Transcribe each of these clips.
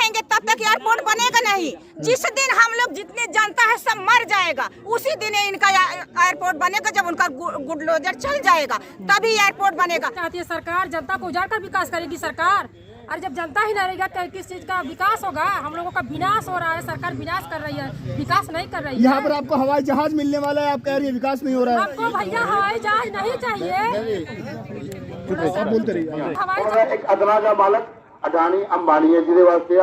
जाएंगे तब तक एयरपोर्ट बनेगा नहीं। जिस दिन हम लोग जितने जनता है सब मर जाएगा उसी दिन इनका एयरपोर्ट बनेगा। जब उनका बुलडोजर चल जाएगा तभी एयरपोर्ट बनेगा। चाहती है सरकार जनता को उजाड़ कर विकास करेगी सरकार, और जब जनता ही नहीं रहेगा तो किस चीज का विकास होगा। हम लोगों का विनाश हो रहा है, सरकार विनाश कर रही है, विकास नहीं कर रही है। यहाँ पर आपको हवाई जहाज मिलने वाला है, आप कह रही है विकास नहीं हो रहा है। हमको भैया हवाई जहाज नहीं चाहिए। आप बोलते रहिए। हवाई जहाज एक अदना का मालक अडानी अंबानी है जिसके वास्ते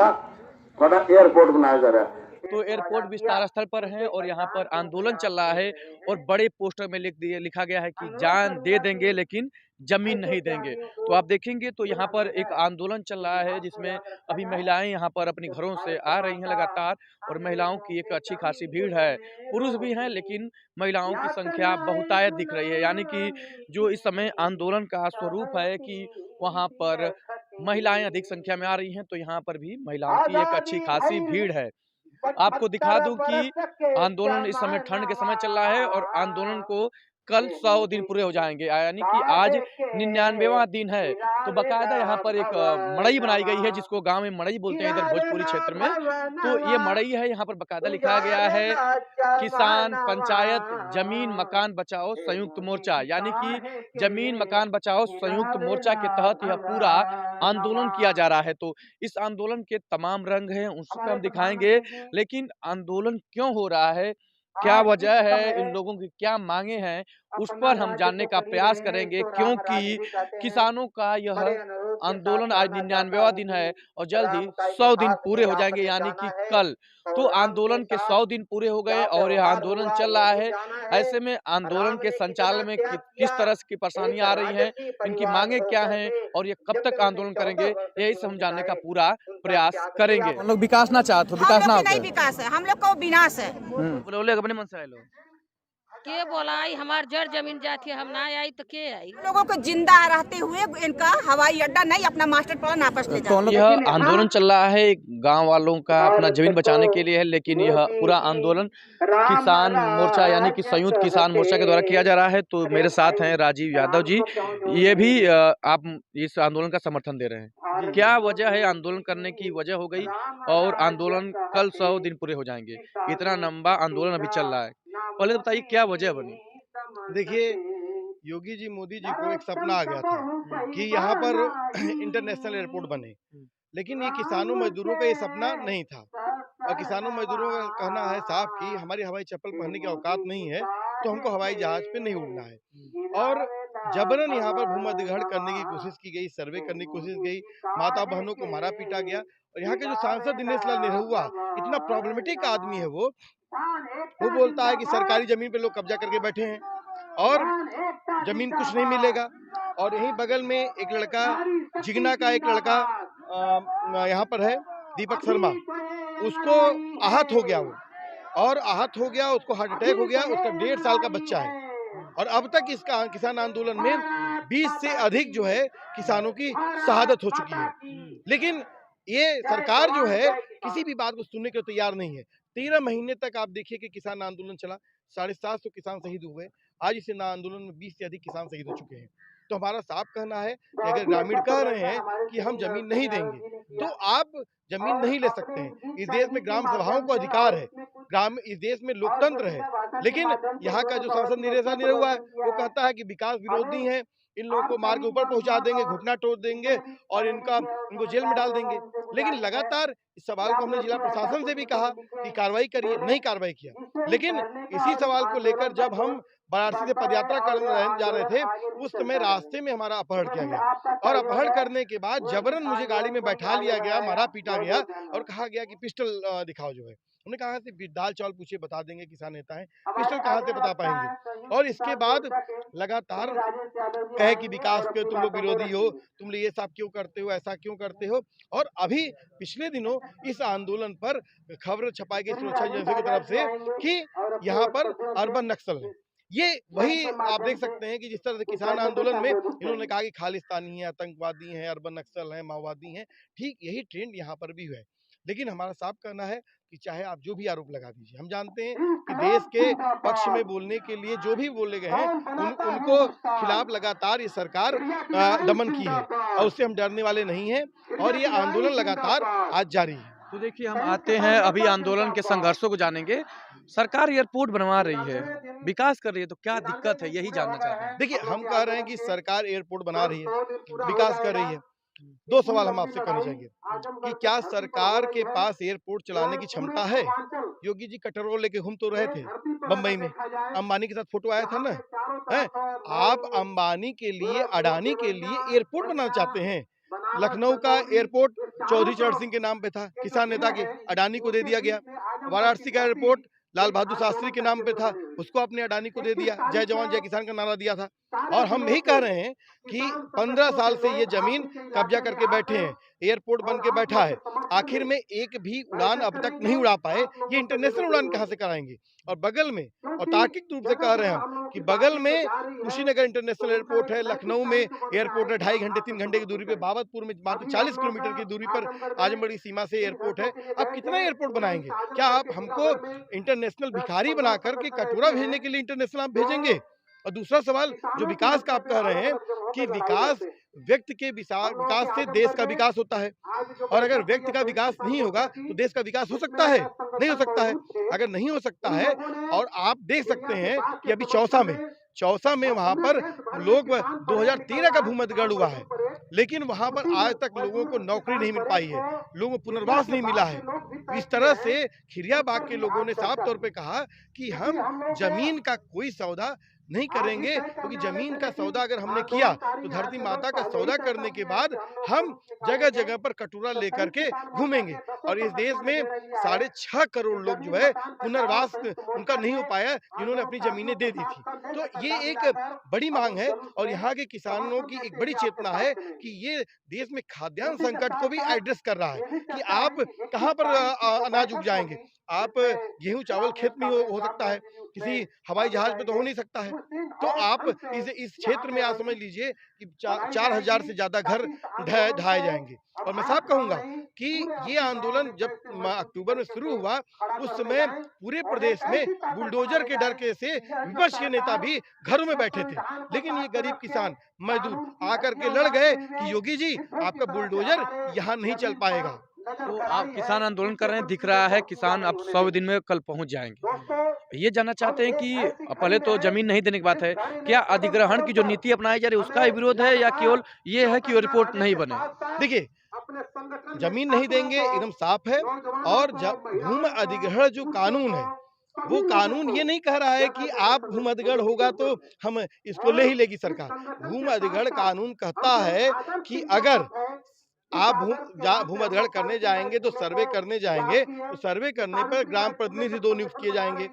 थोड़ा एयरपोर्ट बनाया जा रहा है। तो एयरपोर्ट विस्तार स्थल पर है और यहाँ पर आंदोलन चल रहा है और बड़े पोस्टर में लिखा गया है कि जान दे देंगे लेकिन जमीन नहीं देंगे। तो आप देखेंगे तो यहाँ पर एक आंदोलन चल रहा है जिसमें अभी महिलाएं यहाँ पर अपनी घरों से आ रही हैं लगातार, और महिलाओं की एक अच्छी खासी भीड़ है। पुरुष भी हैं लेकिन महिलाओं की संख्या बहुतायत दिख रही है, यानी कि जो इस समय आंदोलन का स्वरूप है कि वहाँ पर महिलाएं अधिक संख्या में आ रही हैं, तो यहाँ पर भी महिलाओं की एक अच्छी खासी भीड़ है। आपको दिखा दूं कि आंदोलन इस समय ठंड के समय चल रहा है और आंदोलन को कल 100 दिन पूरे हो जाएंगे, यानी कि आज 99वां दिन है। तो बाकायदा यहाँ पर एक मड़ई बनाई गई है जिसको गांव में मड़ई बोलते हैं इधर भोजपुरी क्षेत्र में। तो ये मड़ई है, यहाँ पर बाकायदा लिखा गया है किसान पंचायत जमीन मकान बचाओ संयुक्त मोर्चा, यानी कि जमीन मकान बचाओ संयुक्त मोर्चा के तहत यह पूरा आंदोलन किया जा रहा है। तो इस आंदोलन के तमाम रंग हैं उसको हम दिखाएंगे, लेकिन आंदोलन क्यों हो रहा है, क्या वजह है, इन लोगों की क्या मांगे हैं, उस पर हम जानने का प्रयास करेंगे। क्योंकि किसानों का यह आंदोलन आज 99वां दिन है और जल्द ही 100 दिन पूरे हो जाएंगे, यानी कि कल। तो आंदोलन के 100 दिन पूरे हो गए और यह आंदोलन चल रहा है। ऐसे में आंदोलन के संचालन में किस तरह की परेशानियां आ रही हैं, इनकी मांगे क्या हैं और ये कब तक आंदोलन करेंगे, यही से हम जानने का पूरा प्रयास करेंगे। हम लोग विकास ना चाहते हो, विकास ना नहीं विकास है, हम लोग को विनाश है। बोले अपने मन से आए लोग के बोलाई हमार जड़ जमीन जाती है, हम ना आई तो के आई। लोगों को जिंदा रहते हुए इनका हवाई अड्डा नहीं, अपना मास्टर प्लान वापस ले जाए। यह आंदोलन चल रहा है गांव वालों का अपना जमीन बचाने के लिए है, लेकिन यह पूरा आंदोलन किसान मोर्चा यानी कि संयुक्त किसान मोर्चा के द्वारा किया जा रहा है। तो मेरे साथ हैं राजीव यादव जी, ये भी आप इस आंदोलन का समर्थन दे रहे हैं। क्या वजह है आंदोलन करने की वजह हो गई, और आंदोलन कल 100 दिन पूरे हो जाएंगे, इतना लंबा आंदोलन अभी चल रहा है, पहले तो बताइए क्या वजह बनी। देखिए, योगी जी मोदी जी को एक सपना आ गया था कि यहाँ पर इंटरनेशनल एयरपोर्ट बने, लेकिन ये किसानों मजदूरों का ये सपना नहीं था। और किसानों मजदूरों का कहना है साफ कि हमारी हवाई चप्पल पहनने की औकात नहीं है, तो हमको हवाई जहाज पे नहीं उड़ना है। और जबरन यहाँ पर भूमधिग्रहण करने की कोशिश की गई, सर्वे करने की कोशिश गई, माता बहनों को मारा पीटा गया। और यहाँ के जो सांसद दिनेश लाल निरहुआ, इतना प्रॉब्लमेटिक आदमी है वो बोलता है कि सरकारी जमीन पे लोग कब्जा करके बैठे हैं और जमीन कुछ नहीं मिलेगा। और यहीं बगल में एक लड़का, जिगना का एक लड़का यहाँ पर है, दीपक शर्मा, उसको आहत हो गया वो, और आहत हो गया, उसको हार्ट अटैक हो गया, उसका 1.5 साल का बच्चा है। और अब तक इसका किसान आंदोलन में 20 से अधिक जो है किसानों की शहादत हो चुकी है। लेकिन ये सरकार जो है किसी भी बात को सुनने के लिए तैयार नहीं है। 13 महीने तक आप देखिए कि किसान आंदोलन चला, 750 किसान शहीद हुए। आज इस आंदोलन में 20 से अधिक किसान शहीद हो चुके हैं। तो हमारा साफ कहना है कि अगर ग्रामीण कह रहे हैं कि हम जमीन नहीं देंगे, तो आप जमीन नहीं ले सकते हैं। इस देश में ग्राम सभाओं को अधिकार है, इस देश में लोकतंत्र है। लेकिन यहाँ का जो सांसद निरहुआ है वो कहता है कि विकास विरोधी है, इन लोगों को मार के ऊपर पहुंचा देंगे, घुटना तोड़ देंगे और इनको जेल में डाल देंगे। लेकिन लगातार इस सवाल को हमने जिला प्रशासन से भी कहा कि कार्रवाई करिए, नहीं कार्रवाई किया। लेकिन इसी सवाल को लेकर जब हम वाराणसी से पदयात्रा करने जा रहे थे, उस समय रास्ते में हमारा अपहरण किया गया, और अपहरण करने के बाद जबरन मुझे गाड़ी में बैठा लिया गया, मारा पीटा गया और कहा गया कि पिस्टल दिखाओ जो है। हमने कहा कि दाल चावल पूछे बता देंगे, किसान नेता हैं, पिस्टल कहाँ से बता पाएंगे। और इसके बाद लगातार कहे कि विकास के तुम लोग विरोधी हो, तुम लोग ये सब क्यों करते हो, ऐसा क्यों करते हो। और अभी पिछले दिनों इस आंदोलन पर खबर छपाई गई सुरक्षा एजेंसी की तरफ से कि यहाँ पर अर्बन नक्सल है। ये वही आप देख सकते हैं कि जिस तरह से किसान आंदोलन में इन्होंने कहा कि खालिस्तानी है, आतंकवादी हैं, अर्बन नक्सल हैं, माओवादी हैं, ठीक यही ट्रेंड यहाँ पर भी है। लेकिन हमारा साफ कहना है कि चाहे आप जो भी आरोप लगा दीजिए, हम जानते हैं कि देश के पक्ष में बोलने के लिए जो भी बोले गए हैं उनको खिलाफ लगातार ये सरकार दमन की है, और उससे हम डरने वाले नहीं हैं। और ये आंदोलन लगातार आज जारी है। तो देखिए हम आते हैं अभी आंदोलन के संघर्षों को जानेंगे। सरकार एयरपोर्ट बनवा रही है, विकास कर रही है, तो क्या दिक्कत है यही जानना चाहते हैं। देखिए, हम कह रहे हैं कि सरकार एयरपोर्ट बना रही है, विकास कर रही है। दो सवाल हम आपसे करना चाहेंगे कि क्या सरकार के पास एयरपोर्ट चलाने की क्षमता है? योगी जी कटोरा लेके घूम तो रहे थे बम्बई में, अंबानी के साथ फोटो आया था ना, है? आप अंबानी के लिए, अडानी के लिए एयरपोर्ट बनाना चाहते हैं। लखनऊ का एयरपोर्ट चौधरी चरण सिंह के नाम पे था, किसान नेता के, अडानी को दे दिया गया। वाराणसी का एयरपोर्ट लाल बहादुर शास्त्री के नाम पे था, उसको आपने अडानी को दे दिया। जय जवान जय किसान का नारा दिया था। और हम यही कह रहे हैं कि 15 साल से ये जमीन कब्जा करके बैठे हैं, एयरपोर्ट बन के बैठा है, आखिर में एक भी उड़ान अब तक नहीं उड़ा पाए। ये इंटरनेशनल उड़ान कहाँ से कराएंगे? और बगल में, और तार्किक रूप से कह रहे हैं हम कि बगल में कुशीनगर इंटरनेशनल एयरपोर्ट है, लखनऊ में एयरपोर्ट है 2.5 घंटे 3 घंटे की दूरी पे, बाबतपुर में मात्र 40 किलोमीटर की दूरी पर आजमगढ़ सीमा से एयरपोर्ट है। अब कितना एयरपोर्ट बनाएंगे? क्या आप हमको इंटरनेशनल भिखारी बना करके कटोरा भेजने के लिए इंटरनेशनल आप भेजेंगे? और दूसरा सवाल जो विकास का आप कह रहे हैं कि विकास व्यक्ति के विकास से देश का विकास होता है, और अगर व्यक्ति का विकास नहीं होगा तो देश का विकास हो सकता है? नहीं हो सकता है। अगर नहीं हो सकता है, और आप देख सकते हैं कि अभी चौसा में वहां पर लोग 2013 का भूमध्यगढ़ हुआ है, लेकिन वहां पर आज तक लोगों को नौकरी नहीं मिल पाई है, लोगों को पुनर्वास नहीं मिला है। इस तरह से खिरियाबाग के लोगों ने साफ तौर पे कहा कि हम जमीन का कोई सौदा नहीं करेंगे, क्योंकि जमीन का सौदा अगर हमने किया तो धरती माता का सौदा करने के बाद हम जगह जगह पर कटोरा लेकर के घूमेंगे। और इस देश में 6.5 करोड़ लोग जो है पुनर्वास उनका नहीं हो पाया, जिन्होंने अपनी जमीनें दे दी थी। तो ये एक बड़ी मांग है, और यहाँ के किसानों की एक बड़ी चेतना है कि ये देश में खाद्यान्न संकट को भी एड्रेस कर रहा है कि आप कहाँ पर अनाज उग जाएंगे। आप गेहूं चावल खेत में हो सकता है, किसी हवाई जहाज पे तो हो नहीं सकता है। तो आप इस क्षेत्र में आप समझ लीजिए कि 4000 से ज्यादा घर ढहाए जाएंगे। और मैं साफ कहूंगा कि ये आंदोलन जब अक्टूबर में शुरू हुआ, उस समय पूरे प्रदेश में बुलडोजर के डर के से विपक्ष के नेता भी घरों में बैठे थे, लेकिन ये गरीब किसान मजदूर आकर के लड़ गए कि योगी जी आपका बुलडोजर यहाँ नहीं चल पाएगा। तो आप किसान आंदोलन कर रहे हैं, दिख रहा है किसान अब 100 दिन में कल पहुंच जाएंगे। ये जानना चाहते हैं कि पहले तो जमीन नहीं देने की बात है, क्या अधिग्रहण की जो नीति अपनाई जा रही है उसका विरोध है, या केवल ये है कि एयरपोर्ट नहीं बने? देखिए, जमीन नहीं देंगे एकदम साफ है, और भूमि अधिग्रहण जो कानून है, वो कानून ये नहीं कह रहा है कि आप भूमि अधिग्रहण होगा तो हम इसको ले ही लेगी सरकार। भूमि अधिग्रहण कानून कहता है कि अगर आप भूमि अधिग्रहण करने जाएंगे तो सर्वे करने जाएंगे, तो सर्वे करने पर ग्राम प्रतिनिधि 2 नियुक्त किए जाएंगे।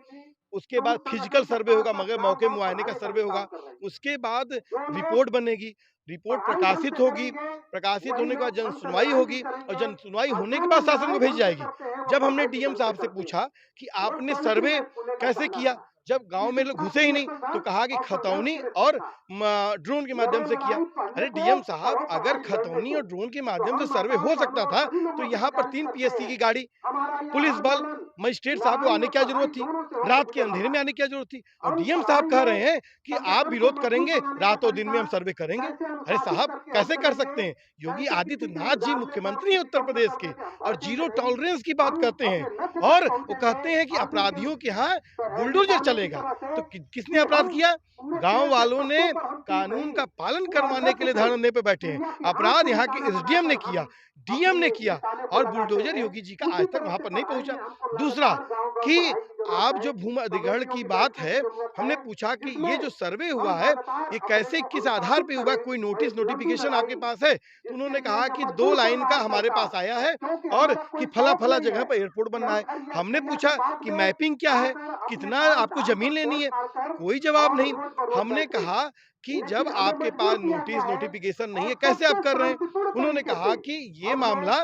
उसके बाद फिजिकल सर्वे होगा, मगर मौके मुआयने का सर्वे होगा। उसके बाद रिपोर्ट बनेगी, रिपोर्ट प्रकाशित होगी, प्रकाशित होने के बाद जन सुनवाई होगी, और जन सुनवाई होने के बाद शासन को भेजी जाएगी। जब हमने डीएम साहब से पूछा कि आपने सर्वे कैसे किया, जब गांव में लोग घुसे ही नहीं, तो कहा कि खतौनी और ड्रोन के माध्यम से किया। अरे डीएम साहब, अगर खतौनी और ड्रोन के माध्यम से सर्वे हो सकता था तो यहाँ पर 3 पीएससी की गाड़ी, पुलिस बल, मजिस्ट्रेट साहब को आने की क्या जरूरत थी? रात के अंधेरे में आने की क्या जरूरत थी? और डीएम साहब कह रहे हैं कि आप विरोध करेंगे, रात और दिन में हम सर्वे करेंगे। अरे साहब, कैसे कर सकते हैं? योगी आदित्यनाथ जी मुख्यमंत्री हैं उत्तर प्रदेश के, और जीरो टॉलरेंस की बात करते हैं, और वो कहते हैं कि अपराधियों के यहाँ बुलडोजर चलेगा। तो किसने अपराध किया? गांव वालों ने कानून का पालन करवाने के लिए धरने पे बैठे हैं। अपराध यहाँ के एसडीएम ने किया, डीएम ने किया, और बुलडोजर योगी जी का आज तक वहां पर नहीं पहुंचा। दूसरा कि आप जो भूमि अधिग्रहण की बात है, हमने पूछा कि ये जो सर्वे हुआ है ये कैसे, किस आधार पे हुआ, कोई नोटिफिकेशन आपके पास है? तो उन्होंने कहा कि 2 लाइन का हमारे पास आया है, और कि फला जगह पर एयरपोर्ट बनना है। हमने पूछा कि मैपिंग क्या है, कितना आपको जमीन लेनी है, कोई जवाब नहीं। हमने कहा कि जब आपके पास नोटिफिकेशन नहीं है, कैसे आप कर रहे हैं? उन्होंने कहा कि ये मामला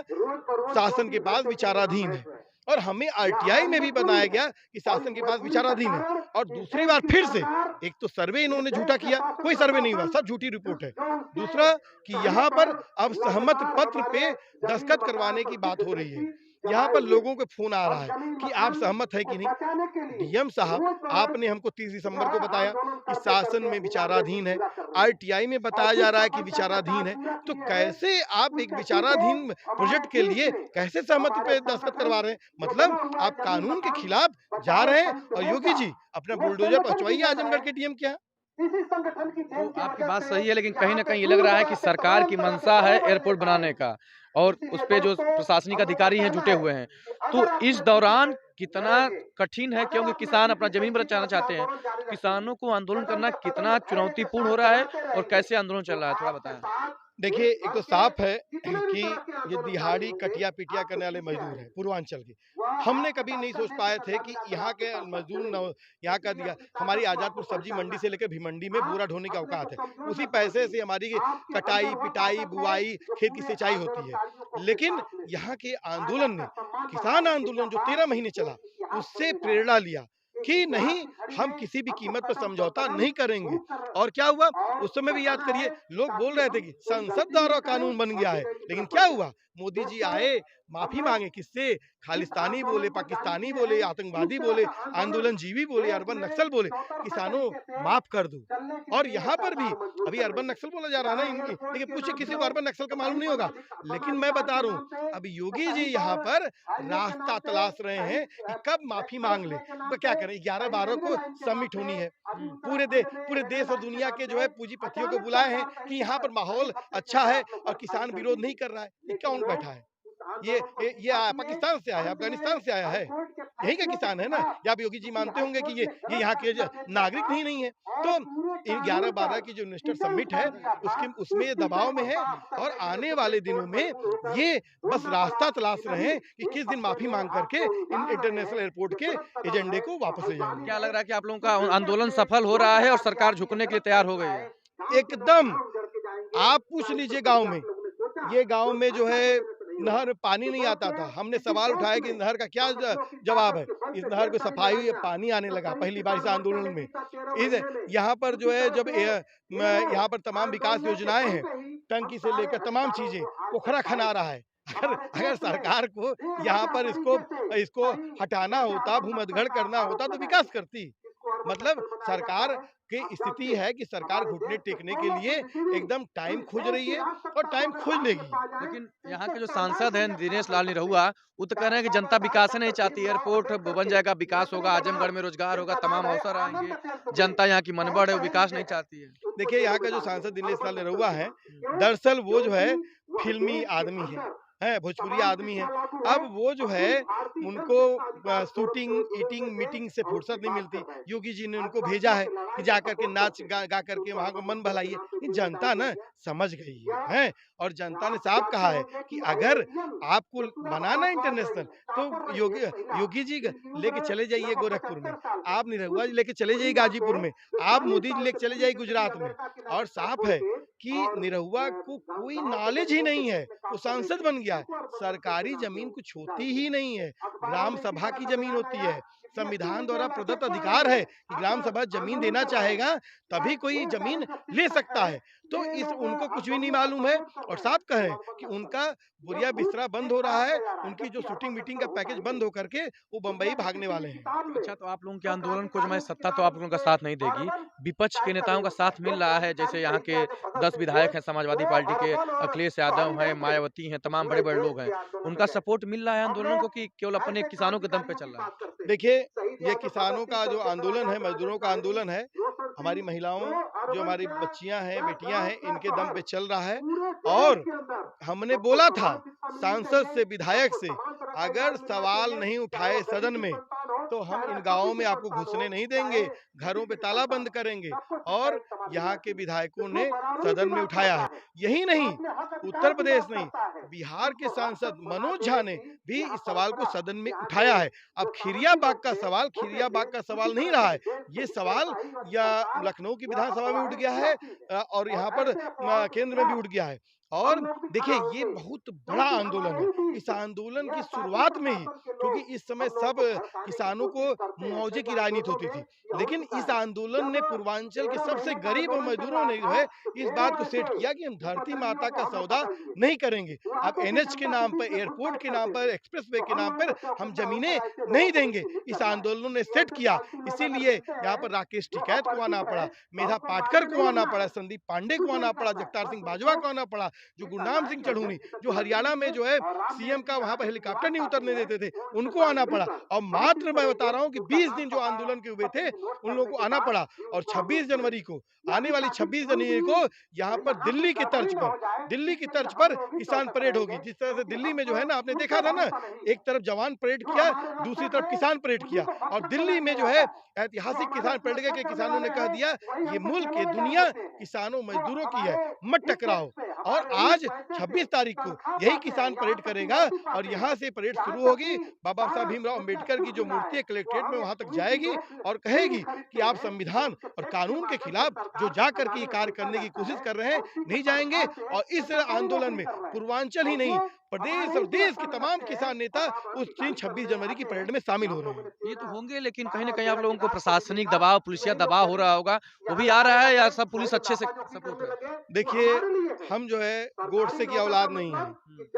शासन के पास विचाराधीन है, और हमें आरटीआई में भी बताया गया कि शासन के पास विचाराधीन है। और दूसरी बार फिर से, एक तो सर्वे इन्होंने झूठा किया, कोई सर्वे नहीं हुआ, सब झूठी रिपोर्ट है। दूसरा कि यहाँ पर अब सहमत पत्र पे दस्तखत करवाने की बात हो रही है। यहाँ पर लोगों को फोन आ रहा है कि आप सहमत है कि नहीं। डीएम साहब, आपने हमको 30 दिसंबर को बताया कि शासन में विचाराधीन है, आरटीआई में बताया जा रहा है कि विचाराधीन है, तो कैसे आप एक विचाराधीन प्रोजेक्ट के लिए कैसे सहमति पे दस्तखत करवा रहे हैं? मतलब आप कानून के खिलाफ जा रहे हैं। और योगी जी अपना बुलडोजर पहुंचवाइए आजमगढ़ के डीएम के यहाँ। तो आपकी बात सही है, लेकिन कहीं न कहीं ये लग रहा है कि सरकार की मंशा है एयरपोर्ट बनाने का और उस पे जो प्रशासनिक अधिकारी हैं जुटे हुए हैं। तो इस दौरान कितना कठिन है, क्योंकि किसान अपना जमीन बचाना चाहते हैं। किसानों को आंदोलन करना कितना चुनौतीपूर्ण हो रहा है और कैसे आंदोलन चल रहा है, थोड़ा बताएं। देखिए, एक तो साफ है कि ये दिहाड़ी कटिया पिटिया करने वाले मजदूर हैं पूर्वांचल के। हमने कभी नहीं सोच पाए थे कि यहाँ के मजदूर यहाँ का दिया हमारी आजादपुर सब्जी मंडी से लेकर भिमंडी में बोरा ढोने का औकात है। उसी पैसे से हमारी कटाई पिटाई बुआई खेत की सिंचाई होती है। लेकिन यहाँ के आंदोलन ने, किसान आंदोलन जो 13 महीने चला, उससे प्रेरणा लिया कि नहीं, हम किसी भी कीमत पर समझौता नहीं करेंगे। और क्या हुआ, उस समय भी याद करिए, लोग बोल रहे थे कि संसद द्वारा कानून बन गया है, लेकिन क्या हुआ, मोदी जी आए, माफी मांगे, किससे? खालिस्तानी बोले, पाकिस्तानी बोले, आतंकवादी बोले, आंदोलन जीवी बोले, अर्बन नक्सल बोले, किसानों माफ कर दो। और यहाँ पर भी अभी अर्बन नक्सल बोला जा रहा है ना, देखिए पूछे किसी को अर्बन नक्सल का मालूम नहीं होगा, लेकिन मैं बता रहा हूँ अभी योगी जी यहाँ पर रास्ता तलाश रहे हैं कि कब माफी मांग ले। तो क्या करें, 11-12 को समिट होनी है, पूरे देश और दुनिया के जो है पूंजीपतियों को बुलाए हैं कि यहाँ पर माहौल अच्छा है और किसान विरोध नहीं कर रहा है। ये कौन बैठा है? ये पाकिस्तान से आया, अफगानिस्तान से आया है, यही का किसान है ना? या आप योगी जी मानते होंगे कि ये यहाँ के नागरिक नहीं है। तो 11-12 की जो इन्वेस्टर समिट है उसमें ये दबाव में है और आने वाले दिनों में ये बस रास्ता तलाश रहे हैं कि किस दिन माफी मांग करके इन इंटरनेशनल एयरपोर्ट के एजेंडे को वापस ले जाएंगे। क्या लग रहा है कि आप लोगों का आंदोलन सफल हो रहा है और सरकार झुकने के लिए तैयार हो गई है? एकदम। आप पूछ लीजिए गांव में, ये गांव में जो है नहर में पानी नहीं आता था, हमने सवाल उठाया कि नहर का क्या जवाब है। इस नहर को सफाई पानी आने लगा पहली बार इस आंदोलन में। यहाँ पर जो है जब यहाँ पर तमाम विकास योजनाएं हैं, टंकी से लेकर तमाम चीजें, पोखरा खना रहा है। अगर सरकार को यहाँ पर इसको हटाना होता, भूमध्यगढ़ करना होता तो विकास करती। मतलब सरकार की स्थिति है कि सरकार घुटने टेकने के लिए एकदम टाइम खोज रही है और टाइम खोज लेगी। लेकिन यहाँ के जो सांसद हैं दिनेश लाल निरहुआ, वो तो कह रहे हैं कि जनता विकास नहीं चाहती, एयरपोर्ट बन जाएगा, विकास होगा, आजमगढ़ में रोजगार होगा, तमाम अवसर आएंगे, जनता यहाँ की मनबड़ है, वो विकास नहीं चाहती है। देखिए, यहाँ का जो सांसद दिनेश लाल निरहुआ है, दरअसल वो जो है फिल्मी आदमी है, भोजपुरी आदमी है। अब वो जो है उनको शूटिंग ईटिंग मीटिंग से फुर्सत नहीं मिलती। योगी जी ने उनको भेजा है कि जाकर के नाच गा करके वहां को मन बहलाइए। जनता ना समझ गई है और जनता ने साफ कहा है कि अगर आपको बनाना इंटरनेशनल तो योगी जी लेके चले जाइए गोरखपुर में, आप निरहुआ जी लेके चले जाइए गाजीपुर में, आप मोदी जी लेके चले जाइए गुजरात में। और साफ है कि निरहुआ को कोई नॉलेज ही नहीं है, वो सांसद बन गया है। सरकारी जमीन कुछ होती ही नहीं है, ग्राम सभा की जमीन होती है। संविधान द्वारा प्रदत्त अधिकार है कि ग्राम सभा जमीन देना चाहेगा तभी कोई जमीन ले सकता है। तो उनको कुछ भी नहीं मालूम है और साफ कहें कि उनका बुरिया बिस्तरा बंद हो रहा है, उनकी जो शूटिंग मीटिंग का पैकेज बंद होकर के वो बंबई भागने वाले हैं। अच्छा, तो आप लोगों के आंदोलन को जो मैं सत्ता तो आप लोगों का साथ नहीं देगी, विपक्ष के नेताओं का साथ मिल रहा है, जैसे यहाँ के 10 विधायक हैं समाजवादी पार्टी के, अखिलेश यादव हैं, मायावती हैं, तमाम बड़े बड़े लोग हैं, उनका सपोर्ट मिल रहा है आंदोलन को कि केवल अपने किसानों के दम पे चल रहा है? देखिए, ये किसानों का जो आंदोलन है, मजदूरों का आंदोलन है, हमारी महिलाओं, जो हमारी बच्चियां हैं, बेटियां हैं, इनके दम पे चल रहा है। और हमने बोला था सांसद से, विधायक से, अगर सवाल नहीं उठाए सदन में तो हम इन गांवों में आपको घुसने नहीं देंगे, घरों पे ताला बंद करेंगे। और यहाँ के विधायकों ने सदन में उठाया है। यही नहीं, उत्तर प्रदेश नहीं, बिहार के सांसद मनोज झा ने भी इस सवाल को सदन में उठाया है। अब खिरियाबाग का सवाल नहीं रहा है, ये सवाल या लखनऊ की विधानसभा में उठ गया है और यहाँ पर केंद्र में भी उठ गया है। और देखिए ये बहुत बड़ा आंदोलन है। इस आंदोलन की शुरुआत में ही, क्योंकि इस समय सब किसानों को मुआवजे की राजनीति होती थी, लेकिन इस आंदोलन ने पूर्वांचल के सबसे गरीब मजदूरों ने जो है इस बात को सेट किया कि हम धरती माता का सौदा नहीं करेंगे। अब एनएच के नाम पर, एयरपोर्ट के नाम पर, एक्सप्रेसवे के नाम पर हम जमीनें नहीं देंगे। इस आंदोलन ने सेट किया, इसीलिए यहाँ पर राकेश टिकैत को आना पड़ा, मेधा पाटकर को आना पड़ा, संदीप पांडे को आना पड़ा, जगतार सिंह बाजवा को आना पड़ा, जो गुरनाम सिंह चढ़ूनी, जो हरियाणा में जो है सीएम का वहां पर हेलीकॉप्टर नहीं उतरने देते थे, उनको आना पड़ा। और मात्र मैं बता रहा हूं कि 20 दिन जो आंदोलन के हुए थे उन लोगों को आना पड़ा। और 26 जनवरी को, आने वाली 26 जनवरी को यहाँ पर दिल्ली की तर्ज पर किसान परेड होगी। जिस तरह से दिल्ली में जो है ना, आपने देखा था ना, एक तरफ जवान परेड किया, दूसरी तरफ किसान परेड किया। और दिल्ली में जो है ऐतिहासिक किसान परेड के किसानों ने कह दिया ये मुल्क, ये दुनिया किसानों मजदूरों की है, मत टकराओ। और आज 26 तारीख को यही किसान परेड करेगा और यहाँ से परेड शुरू होगी। बाबा साहब भीमराव अंबेडकर की जो मूर्ति है कलेक्ट्रेट में, वहां तक जाएगी और कहेगी कि आप संविधान और कानून के खिलाफ जो जाकर के ये कार्य करने की कोशिश कर रहे हैं, नहीं जाएंगे। और इस आंदोलन में पूर्वांचल ही नहीं, प्रदेश और देश के तमाम किसान नेता उस दिन 26 जनवरी की परेड में शामिल हो रहे हैं। ये तो होंगे, लेकिन कहीं ना कहीं आप लोगों को प्रशासनिक दबाव, पुलिसिया दबाव हो रहा होगा, वो भी आ रहा है या सब पुलिस अच्छे से सपोर्ट है? देखिए, हम जो है गोडसे की औलाद नहीं है,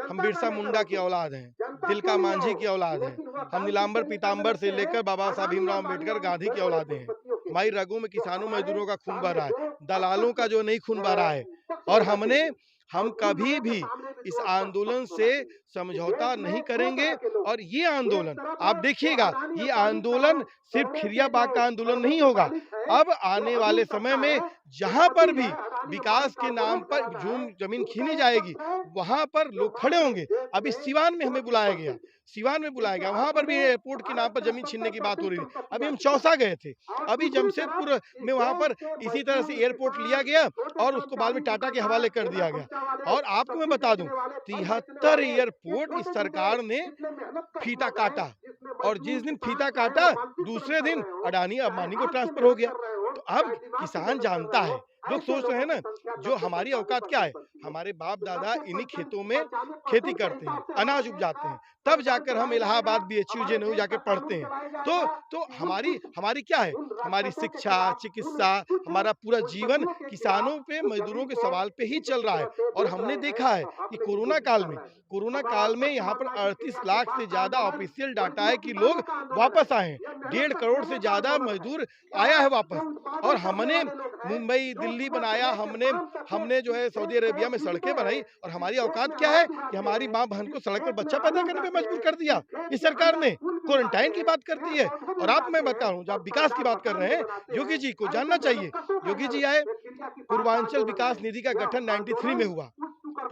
हम बिरसा मुंडा की औलाद हैं, तिलका मांझी की औलाद हैं, हम नीलांबर पीताम्बर से लेकर बाबा साहब भीमराव अंबेडकर, गांधी की औलादें हैं। हमारी रगों में किसानों मजदूरों का खून बह रहा है, दलालों का जो नहीं खून बह रहा है। और हम कभी भी इस आंदोलन से समझौता नहीं करेंगे। और ये आंदोलन आप देखिएगा, ये आंदोलन सिर्फ खिरियाबाग का आंदोलन नहीं होगा। अब आने वाले समय में जहां पर भी विकास के नाम पर जमीन छीनी जाएगी, वहां पर लोग खड़े होंगे। अभी सिवान में हमें बुलाया गया, वहां पर भी एयरपोर्ट के नाम पर जमीन छीनने की बात हो रही थी। अभी हम चौसा गए थे, अभी जमशेदपुर में वहां पर इसी तरह से एयरपोर्ट लिया गया और उसको बाद में टाटा के हवाले कर दिया गया। और आपको मैं बता दूं, 73 एयरपोर्ट इस सरकार ने फीता काटा, और जिस दिन फीता काटा दूसरे दिन अडानी अंबानी को ट्रांसफर हो गया। तो अब किसान जानता है, लोग सोच रहे हैं ना, जो हमारी औकात क्या है, हमारे बाप दादा इन्हीं खेतों में खेती करते हैं, अनाज उपजाते हैं, तब जाकर हम इलाहाबाद BHU JNU जाके पढ़ते हैं। तो हमारी क्या है, हमारी शिक्षा, चिकित्सा, हमारा पूरा जीवन किसानों पे, मजदूरों के सवाल पे ही चल रहा है। और हमने देखा है कि कोरोना काल में यहाँ पर 38 लाख से ज्यादा ऑफिशियल डाटा है कि लोग वापस आए हैं, 1.5 करोड़ से ज्यादा मजदूर आया है वापस। और हमने मुंबई, दिल्ली बनाया, हमने जो है सऊदी अरेबिया में सड़कें बनाई। और हमारी औकात क्या है कि हमारी माँ बहन को सड़क पर बच्चा पैदा करने पे मजबूर कर दिया इस सरकार ने, क्वारंटाइन की बात करती है। और आप, मैं बता रहा हूँ, जब विकास की बात कर रहे हैं, योगी जी को जानना चाहिए। योगी जी आए, पूर्वांचल विकास निधि का गठन 93 में हुआ।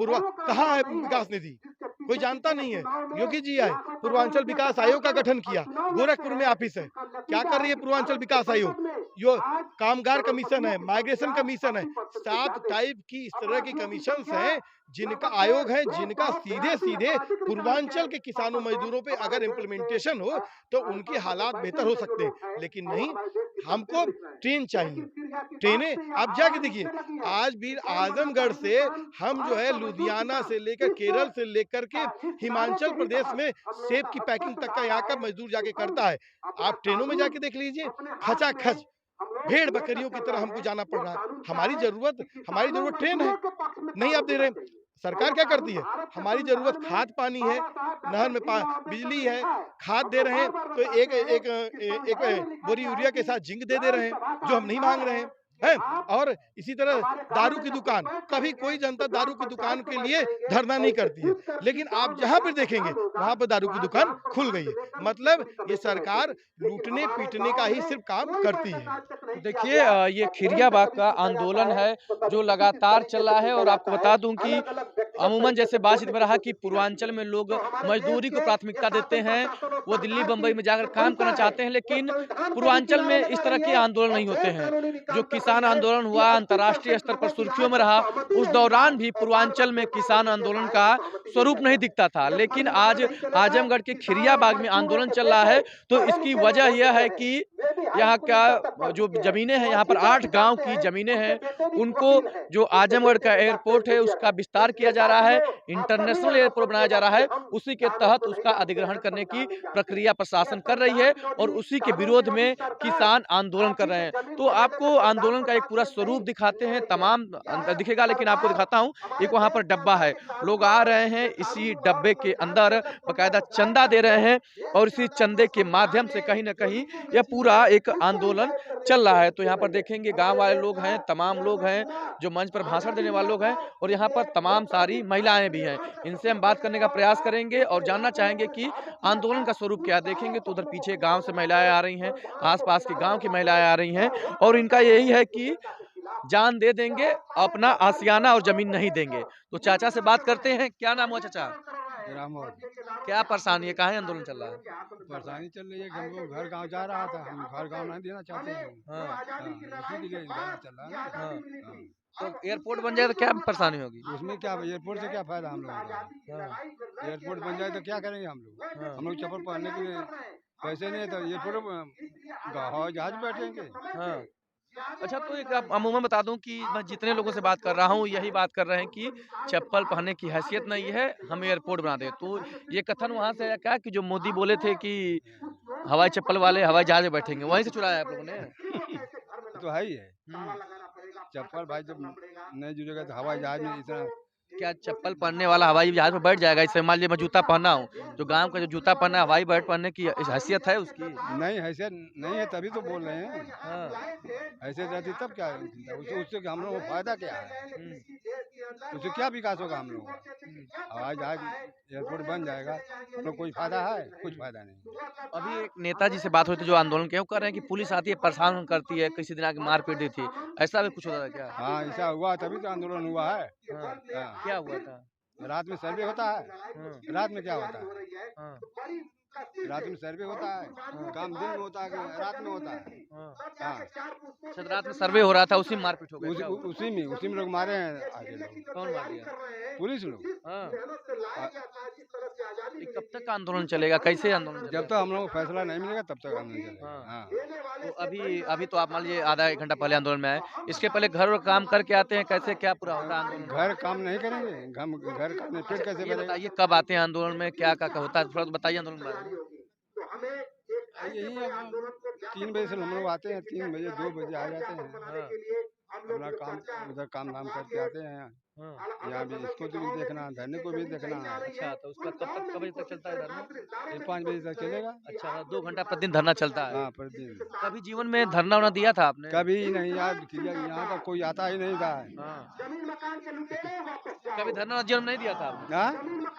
कहाँ है विकास निधि, कोई जानता नहीं है। योगी जी आए, पूर्वांचल विकास आयोग का गठन किया, गोरखपुर में ऑफिस है। क्या कर रही है पूर्वांचल विकास आयोग? यो कामगार कमीशन है, माइग्रेशन कमीशन है, 7 टाइप की इस तरह की कमीशन हैं जिनका आयोग है, जिनका सीधे पूर्वांचल के किसानों मजदूरों पे अगर इम्प्लीमेंटेशन हो तो उनके हालात बेहतर हो सकते हैं। लेकिन नहीं, हमको ट्रेन चाहिए। ट्रेनें आप जाके देखिए, आज भी आजमगढ़ से हम जो है लुधियाना से लेकर, केरल से लेकर के हिमाचल प्रदेश में सेब की पैकिंग तक का यहाँ का मजदूर जाके करता है। आप ट्रेनों में जाके देख लीजिए, खचाखच भेड़ बकरियों की तरह हमको जाना पड़ रहा है। हमारी जरूरत ट्रेन है, नहीं आप दे रहे। सरकार क्या करती है, हमारी जरूरत खाद पानी है, नहर में बिजली है, खाद दे रहे हैं तो एक बोरी यूरिया के साथ जिंक दे रहे हैं, जो हम नहीं मांग रहे हैं। और इसी तरह दारू की दुकान, कभी कोई जनता दारू की दुकान के लिए धरना नहीं करती है, लेकिन आप जहां पर देखेंगे वहां पर दारू की दुकान खुल गई है। मतलब ये सरकार लूटने पीटने का ही सिर्फ काम करती है। देखिए, ये खिरियाबाग का आंदोलन है जो लगातार चल रहा है। और आपको बता दूं कि अमूमन जैसे बातचीत में रहा कि पूर्वांचल में लोग मजदूरी को प्राथमिकता देते हैं, वो दिल्ली बंबई में जाकर काम करना चाहते हैं, लेकिन पूर्वांचल में इस तरह के आंदोलन नहीं होते हैं। जो किसान किसान आंदोलन हुआ, अंतर्राष्ट्रीय स्तर पर सुर्खियों में रहा, उस दौरान भी पूर्वांचल में किसान आंदोलन का स्वरूप नहीं दिखता था। लेकिन आज आजमगढ़ के खिरिया बाग में आंदोलन चल रहा है, तो इसकी वजह यह है कि यहाँ का जो ज़मीनें हैं, यहाँ पर 8 गाँव की ज़मीनें हैं, उनको जो आजमगढ़ का एयरपोर्ट है उसका विस्तार किया जा रहा है, इंटरनेशनल एयरपोर्ट बनाया जा रहा है। उसी के तहत उसका अधिग्रहण करने की प्रक्रिया प्रशासन कर रही है और उसी के विरोध में किसान आंदोलन कर रहे हैं। तो आपको आंदोलन का एक पूरा स्वरूप दिखाते हैं, तमाम दिखेगा, लेकिन आपको दिखाता हूँ, एक वहाँ पर डब्बा है, लोग आ रहे हैं, इसी डब्बे के अंदर बाकायदा चंदा दे रहे हैं और इसी चंदे के माध्यम से कहीं न कहीं यह पूरा एक आंदोलन चल रहा है। तो यहाँ पर देखेंगे गाँव वाले लोग हैं, तमाम लोग हैं, जो मंच पर भाषण देने वाले लोग हैं और यहाँ पर तमाम सारी महिलाएं भी हैं। इनसे हम बात करने का प्रयास करेंगे और जानना चाहेंगे कि आंदोलन का स्वरूप क्या है। देखेंगे तो उधर पीछे गांव से महिलाएं आ रही हैं, आसपास के गांव की महिलाएं आ रही हैं और इनका यही है कि जान दे देंगे, अपना आशियाना और जमीन नहीं देंगे। तो चाचा से बात करते हैं, क्या नाम हुआ चाचा? क्या परेशानी है, काहे आंदोलन चल रहा है? परेशानी चल रही है कि हमको घर गांव जा रहा था, हम घर गांव नहीं देना चाहते हैं। उसी के लिए इंतजार चल रहा है। हाँ। तो एयरपोर्ट बन जाए तो क्या परेशानी होगी? उसमें क्या, एयरपोर्ट से क्या फायदा हम लोगों को? एयरपोर्ट बन जाए तो क्या करेंगे हम लोग? हम लोग चप्पल पहनने के लिए पैसे नहीं है तो एयरपोर्ट हवाई जहाज बैठेंगे। हाँ। अच्छा, तो एक अमूमन बता दूं कि मैं जितने लोगों से बात कर रहा हूं यही बात कर रहे हैं कि चप्पल पहनने की हैसियत नहीं है, हम एयरपोर्ट बना दें। तो ये कथन वहां से आया क्या कि जो मोदी बोले थे कि हवाई चप्पल वाले हवाई जहाज में बैठेंगे, वहीं से चुराया आप लोगों ने? तो है ही है। चप्पल भाई जब नहीं जुड़ेगा तो हवाई जहाज में इतना क्या चप्पल पहनने वाला हवाई जहाज में बैठ जाएगा? इससे मान लीजिए मैं जूता पहना हूँ, जो गांव का जो जूता पहना है, हवाई बैठ पहनने की हैसियत है उसकी? नहीं, हैसियत नहीं है, तभी तो बोल रहे हैं। हैसियत रहती तब क्या है? उससे हम लोगों को फायदा क्या है? उससे क्या विकास होगा हम लोगों का? हवाई जहाज एयरपोर्ट बन जाएगा, हम लोग कोई फायदा है? कुछ फायदा नहीं। अभी एक नेताजी से बात हुई थी जो आंदोलन के, वो कह रहे हैं कि पुलिस आती है, परेशान करती है, किसी दिन आके मार पीट दी थी, ऐसा भी कुछ होता था क्या? हाँ, ऐसा हुआ तभी तो आंदोलन हुआ है। क्या हुआ था? रात में सर्वे होता है। रात में क्या होता है? रात में सर्वे होता है। काम दिन में होता है कि रात में होता है? हाँ। रात में सर्वे हो रहा था, उसी में मारपीट हो गई? उसी में लोग मारे हैं आगे लोग। कौन मार दिया? पुलिस लोग। कब तक आंदोलन चलेगा, कैसे आंदोलन चलेगा? जब तक हम लोग को फैसला नहीं मिलेगा तब तक आंदोलन चलेगा। तो अभी तो आप मान लीजिए आधा एक घंटा पहले आंदोलन में आए, इसके पहले घर और काम करके आते हैं, कैसे क्या पूरा होता है आंदोलन? घर काम नहीं करेंगे, हम घर का पेट कैसे ये बताइए, कब आते हैं आंदोलन में, क्या क्या होता है, थोड़ा तो बताइए आंदोलन के बारे में। यही 3 बजे से हम लोग आते हैं, 3 बजे 2 बजे आ जाते हैं। अपना काम उधर काम धाम करके आते हैं। यहाँ भी इसको तो भी देखना, धरने को भी देखना है। अच्छा, तो उसका कब बजे तक चलता है धरना? ये 5 बजे तक चलेगा। अच्छा, 2 घंटा प्रतिदिन धरना चलता है? हाँ, प्रतिदिन। कभी जीवन में धरना उना दिया था आपने? कभी नहीं यार, यहाँ तक कोई आता ही नहीं था। कभी धरना जीवन में नहीं दिया था आपने? हाँ?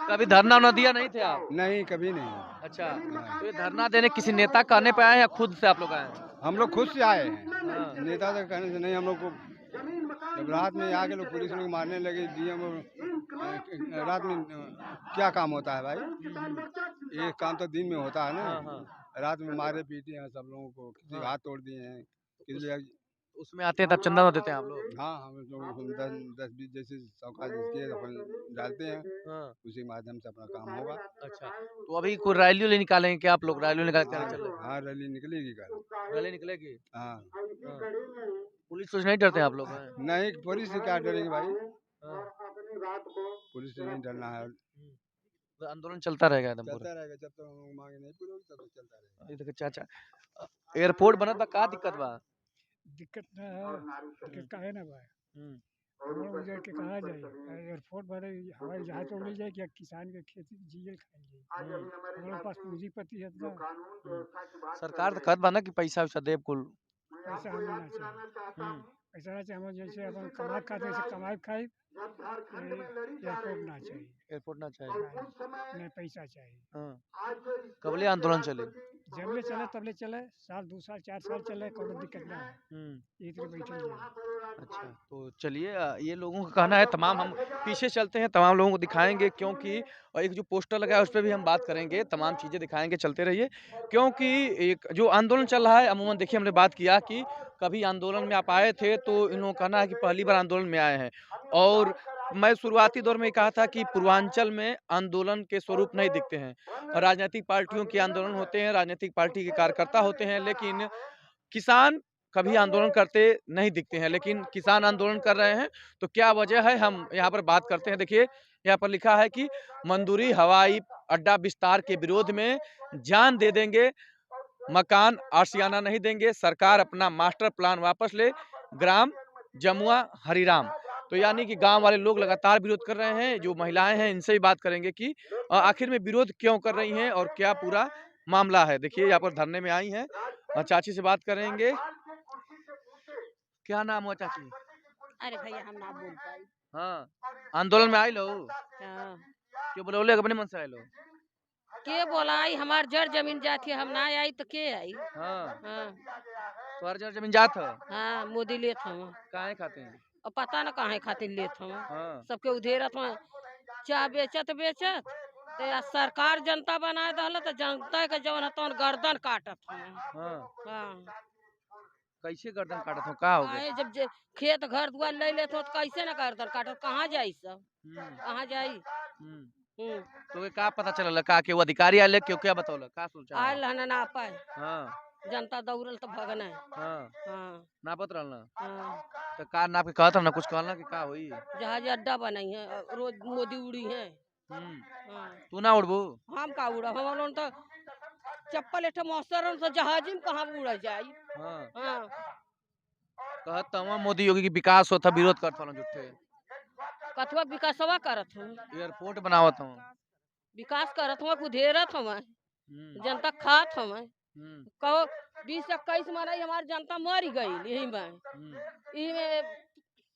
कभी धरना उना दिया नहीं थे आप? नहीं, कभी नहीं। अच्छा, तो ये धरना देने किसी नेता कहने पे आए हैं या खुद से आप लोग आए हैं? हम लोग खुद से आए हैं, नेता से कहने से नहीं। हम लोग को जब रात में आके लोग पुलिस लोग मारने लगे, डीएम रात में क्या काम होता है भाई? एक काम तो दिन में होता है ना। रात में मारे पीटे हैं सब लोगों को, किसी का हाथ तोड़ दिए हैं, किसी उसमें आते हैं तब चंदा न देते हैं आप लोग? हाँ, हम लोग 10-20 जैसे सौका जिसके अपन डालते हैं, उसी माध्यम से अपना काम होगा। अच्छा, तो अभी कोई रैली वैली निकालेंगे क्या आप लोग? रैली निकाल कर चल रहे हैं? हाँ, रैली निकलेगी कल। रैली निकलेगी? हाँ। पुलिस से नहीं डरते हैं आप लोग? नहीं, पुलिस से क्या डरेंगे भाई? पुलिस से नहीं डरना है। तो आंदोलन चलता रहेगा एकदम पूरा? चलता रहेगा, जब तक हम लोग मांगे नहीं पूरी होगी तब तक चलता रहेगा। ये देखो चाचा, एयरपोर्ट बनत बा, का दिक्कत बा? दिक्कत ना है, दिक्कत का है ना भाई। हम लोग उधर के कहा जाए, एयरपोर्ट बने, हवाई जहाज तो मिल जाए, क्या किसान के खेती जिए खाएंगे? हम लोग पास पूंजीपति है ना। सरकार तो कहत बा ना कि पैसा वैसा देव कुल। पैसा हमें ना चाहिए। पैसा ना चाहिए, हम जैसे अपन कमाई खाते हैं, कमाई खाए, एयरपोर्ट ना चाहिए। एयरपोर्ट ना चाहिए? नहीं, पैसा चाहिए। कबले आंदोलन चले? जब ले चले तब ले चले, साल 2 साल 4 साल चले, कोनो दिक्कत ना है। ये तरह बैठल जाए। अच्छा, तो चलिए ये लोगों का कहना है। तमाम हम पीछे चलते हैं, तमाम लोगों को दिखाएँगे, क्योंकि और एक जो पोस्टर लगा है उस पे भी हम बात करेंगे, तमाम चीज़ें दिखाएँगे, चलते रहिए। क्योंकि एक जो आंदोलन चल रहा है, अमूमन देखिए हमने बात किया कि कभी आंदोलन में आप आए थे, तो इन लोगों का कहना है कि पहली बार आंदोलन में आए हैं। और मैं शुरुआती दौर में ये कहा था कि पूर्वांचल में आंदोलन के स्वरूप नहीं दिखते हैं। राजनीतिक पार्टियों के आंदोलन होते हैं, राजनीतिक पार्टी के कार्यकर्ता होते हैं, लेकिन किसान कभी आंदोलन करते नहीं दिखते हैं। लेकिन किसान आंदोलन कर रहे हैं, तो क्या वजह है, हम यहाँ पर बात करते हैं। देखिए, यहाँ पर लिखा है कि मंदुरी हवाई अड्डा विस्तार के विरोध में जान दे देंगे, मकान आशियाना नहीं देंगे, सरकार अपना मास्टर प्लान वापस ले, ग्राम जमुआ हरिराम। तो यानी कि गांव वाले लोग लगातार विरोध कर रहे हैं। जो महिलाएं हैं इनसे भी बात करेंगे कि आखिर में विरोध क्यों कर रही हैं और क्या पूरा मामला है। देखिए, यहाँ पर धरने में आई हैं, चाची से बात करेंगे। क्या नाम हुआ चाची? अरे भैया हम ना बोल पाई। हाँ, आंदोलन में आई लो, हाँ। क्यों बोले अपने मन से आए लो? के बोला आई हमार जड़ जमीन जाती हम ना आई तो के आई। हाँ, हाँ। तो हर जगह जमीन जात है। हाँ मोदी लेत हम। काहे खाते हैं? और पता न काहे खातिर लेत हम। हाँ, सबके उधेरत में चाह बेचत बेचत तो या सरकार जनता बनाए दहल तो जनता के जवन हतन गर्दन काटत हम। हाँ, हाँ। कैसे गर्दन काटत हो? का हो गया? काहे जब खेत घर दुआर ले लेत हो तो कैसे न गर्दन काटत, कहाँ जाई सब, हम्म, कहाँ जाई। हम्म। तो ये का पता चलल का के वो अधिकारी आले क्यों, क्या बतौल का सोचा? आयल हन ना पाए, हाँ, जनता दौड़ल तो भगना है। हाँ, हाँ। नापत रहना। हाँ। तो का नाप के कहत ना, कुछ कहला कि का होई? जहाज अड्डा बनाई है, रोज मोदी उड़ी है। हाँ। तू ना उड़बू? हम का उड़ा, हम लोग तो चप्पल एठे मौसर तो जहाजी में कहाँ उड़ जाई। हाँ, हाँ। कहत तवा मोदी योगी की विकास होता, विरोध करत वाला जुट्ठे। कथवा विकासवा करत हूँ, एयरपोर्ट बनावत हूँ। विकास करत हूँ, उधेरत हूँ, जनता खात हूँ। कहो 20-21 मरई हमारी जनता मर गई यही में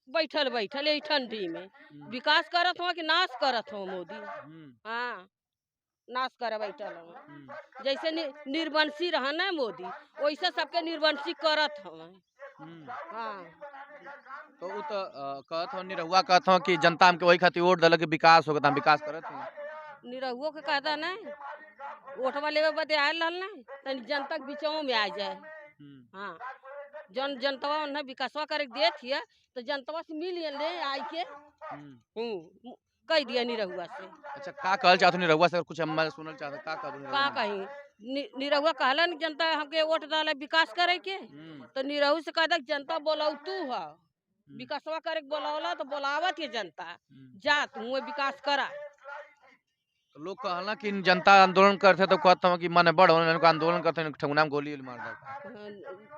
बैठल बैठल यही ठंडी में। विकास करत हो कि नाश करत हो मोदी? हाँ, नाश कर बैठल हो। जैसे निर्वंशी रहा ना मोदी, वैसे सबके निर्वंशी करत हो। हाँ। तो वो तो कहत हो निरहुआ, कहत हो कि जनता हमके वही खातिर वोट दल के विकास होगा, हम विकास करत हूँ। निरहुओ के कहता नहीं वोटवा लेवे बदे आयल रहल नहीं, तनी जनता के बीचों में आ जाए। हाँ, जनतवा ने विकासवा करे देत हिया तो जनतवा से मिल ले आई के कह दिया निरहुआ से। अच्छा, का कहल चाहत निरहुआ से? कुछ हम सुनल चाहत का कहीं निरहुआ कहलन जनता हमके वोट डाले विकास करे के, तो निरहु से कहता जनता बोलाऊ तू है, विकासवा करे बोलावला तो बोलावत है जनता, जा तू विकास करा। तो लोग कहला कि जनता आंदोलन करते तो कहता हूँ कि मन बढ़ होने आंदोलन करते ठगुना में गोली मार दे।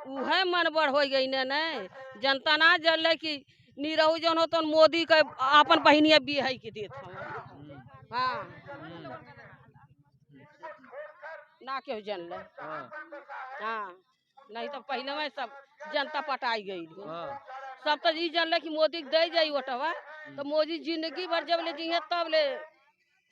उहे मन बढ़ हो गई ने, जनता ना जल कि निरहु जन हो तो मोदी के अपन बहनिया बिहाई के देत हम। हाँ। ना क्यों जन ले। हाँ, नहीं तो पहले में सब जनता पटाई गई। सब तो ये जन ले कि मोदी दे जाई वोटवा, तो मोदी जिंदगी भर जब ले जी है तब ले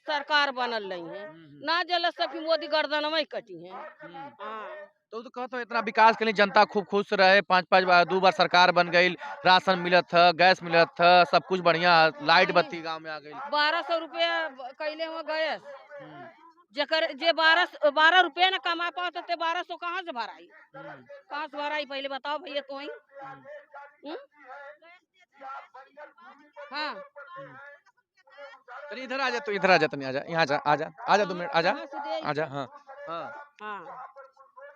सरकार बनल रही है, ना जल सब की मोदी गर्दन में कटी है। हाँ। तो कहते इतना विकास के लिए जनता खूब खुश रहे, 5-5 बार 2 बार सरकार बन गई, राशन मिलत था, गैस मिलत था, सब कुछ बढ़िया, लाइट बत्ती गांव में आ गई। 1200 रुपया कैले हुआ गैस, जकर जे 12 रुपया न कमा पाओ तो 1200 कहाँ से भराई? कहाँ से भराई पहले बताओ भैया तो ही। हाँ, इधर आ जा, तो इधर आ जा, तनी आ जा, यहाँ जा, आ जा, आ जा 2 मिनट, आ जा, आ जा। हाँ, हाँ, हाँ।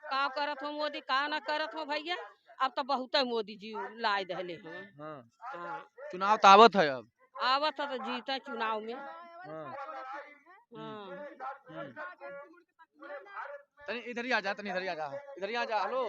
का करत हो मोदी, का ना करत हो भैया? अब तो बहुत मोदी जी लाए दहले हैं। हाँ। चुनाव तो आवत है, अब आवत है तो जीता चुनाव में। तनी इधर ही आ जा, तनी इधर ही आ जा, इधर ही आ जा। हेलो।